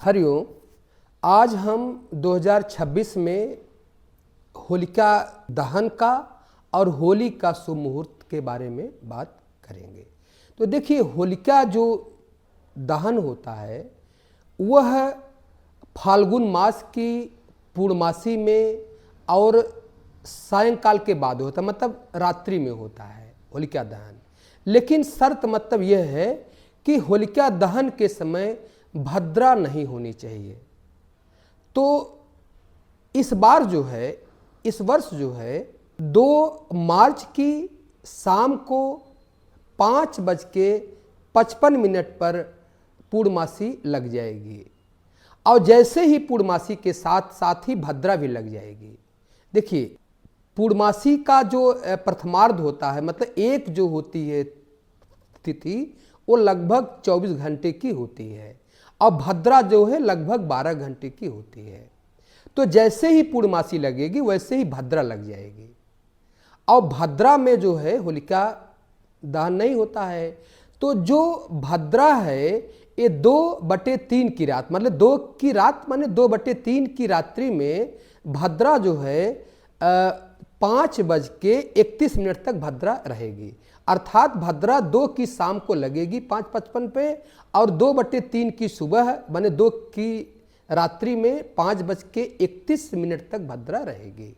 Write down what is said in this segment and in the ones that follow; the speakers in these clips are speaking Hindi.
हरिओम। आज हम 2026 में होलिका दहन का और होली का शुभ मुहूर्त के बारे में बात करेंगे। तो देखिए, होलिका जो दहन होता है वह फाल्गुन मास की पूर्णमासी में और सायंकाल के बाद होता है, मतलब रात्रि में होता है होलिका दहन। लेकिन शर्त मतलब यह है कि होलिका दहन के समय भद्रा नहीं होनी चाहिए। तो इस वर्ष जो है 2 मार्च की शाम को 5:55 पर पूर्णमासी लग जाएगी और जैसे ही पूर्णमासी के साथ साथ ही भद्रा भी लग जाएगी। देखिए, पूर्णमासी का जो प्रथमार्ध होता है, मतलब एक जो होती है तिथि, वो लगभग 24 घंटे की होती है और भद्रा जो है लगभग 12 घंटे की होती है। तो जैसे ही पूर्णमासी लगेगी वैसे ही भद्रा लग जाएगी। और भद्रा में जो है होलिका दहन नहीं होता है। तो जो भद्रा है ये 2/3 की रात, मतलब 2 की रात माने 2/3 की रात्रि में भद्रा जो है 5:31 तक भद्रा रहेगी। अर्थात भद्रा 2 की शाम को लगेगी 5:55 पे और 2/3 की सुबह माने 2 की रात्रि में 5:31 तक भद्रा रहेगी।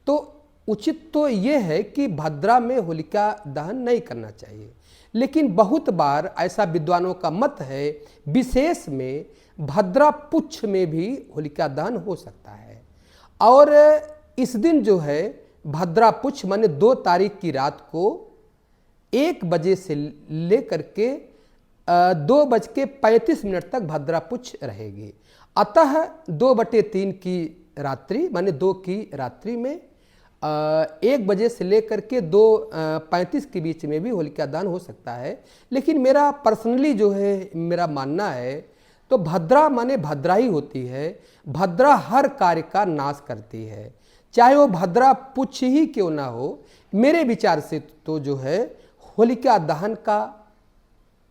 तो उचित तो ये है कि भद्रा में होलिका दहन नहीं करना चाहिए। लेकिन बहुत बार ऐसा विद्वानों का मत है, विशेष में भद्रा पुच्छ में भी होलिका दहन हो सकता है। और इस दिन जो है भद्रा पुच्छ माने 2 तारीख की रात को 1 बजे से लेकर के 2:35 तक भद्रा पुच्छ रहेगी। अतः 2/3 की रात्रि माने 2 की रात्रि में 1 बजे से लेकर के 2:35 के बीच में भी होलिका दहन हो सकता है। लेकिन मेरा पर्सनली जो है मेरा मानना है तो भद्रा माने भद्रा ही होती है। भद्रा हर कार्य का नाश करती है, चाहे वो भद्रा पुच्छ ही क्यों ना हो। मेरे विचार से तो जो है होलिका दहन का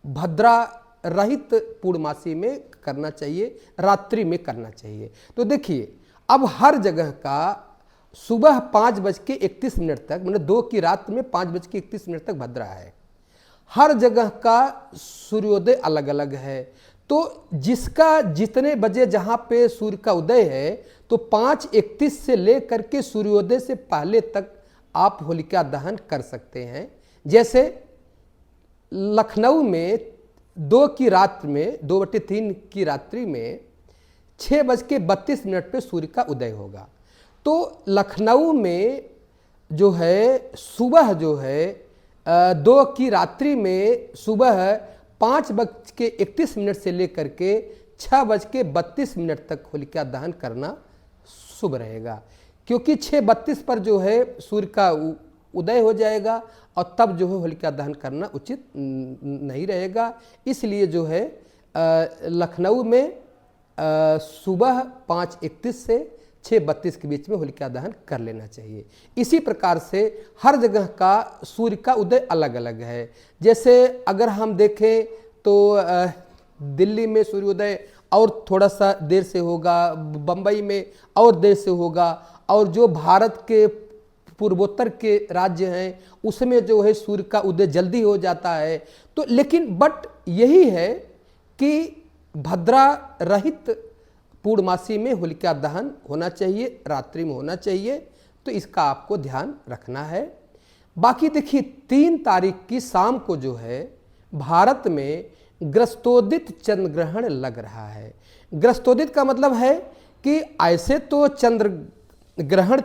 भद्रा रहित पूर्णमासी में करना चाहिए, रात्रि में करना चाहिए। तो देखिए, अब हर जगह का सुबह 5:31 तक, मतलब 2 की रात में 5:31 तक भद्रा है। हर जगह का सूर्योदय अलग अलग है। तो जिसका जितने बजे जहाँ पे सूर्य का उदय है तो 5:31 से लेकर के सूर्योदय से पहले तक आप होलिका दहन कर सकते हैं। जैसे लखनऊ में 2 की रात में 2/3 की रात्रि में 6:32 पे सूर्य का उदय होगा। तो लखनऊ में जो है सुबह जो है 2 की रात्रि में सुबह 5:31 से लेकर के 6:32 तक होलिका दहन करना शुभ रहेगा, क्योंकि 6:32 पर जो है सूर्य का उदय हो जाएगा और तब जो है होलिका दहन करना उचित नहीं रहेगा। इसलिए जो है लखनऊ में सुबह 5:31 से 6:32 के बीच में होलिका दहन कर लेना चाहिए। इसी प्रकार से हर जगह का सूर्य का उदय अलग अलग है। जैसे अगर हम देखें तो दिल्ली में सूर्योदय और थोड़ा सा देर से होगा, बम्बई में और देर से होगा, और जो भारत के पूर्वोत्तर के राज्य हैं उसमें जो है सूर्य का उदय जल्दी हो जाता है। तो लेकिन बट यही है कि भद्रा रहित पूर्णमासी में होलिका दहन होना चाहिए, रात्रि में होना चाहिए। तो इसका आपको ध्यान रखना है। बाकी देखिए, 3 तारीख की शाम को जो है भारत में ग्रस्तोदित चंद्र ग्रहण लग रहा है। ग्रस्तोदित का मतलब है कि ऐसे तो चंद्र ग्रहण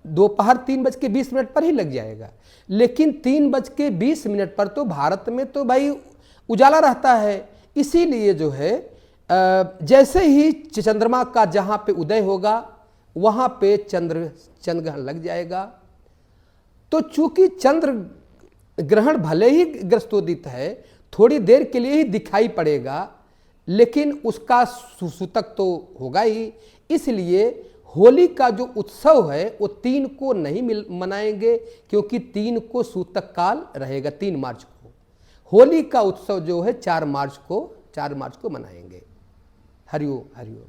दोपहर 3:20 पर ही लग जाएगा, लेकिन 3:20 पर तो भारत में तो भाई उजाला रहता है। इसीलिए जो है जैसे ही चंद्रमा का जहाँ पे उदय होगा वहाँ पे चंद्र ग्रहण लग जाएगा। तो चूंकि चंद्र ग्रहण भले ही ग्रस्तोदित है, थोड़ी देर के लिए ही दिखाई पड़ेगा, लेकिन उसका सूतक तो होगा ही। इसलिए होली का जो उत्सव है वो 3 को नहीं मनाएंगे, क्योंकि 3 को सूतक काल रहेगा। 3 मार्च को होली का उत्सव जो है 4 मार्च को मनाएंगे। हरिओम हरिओम।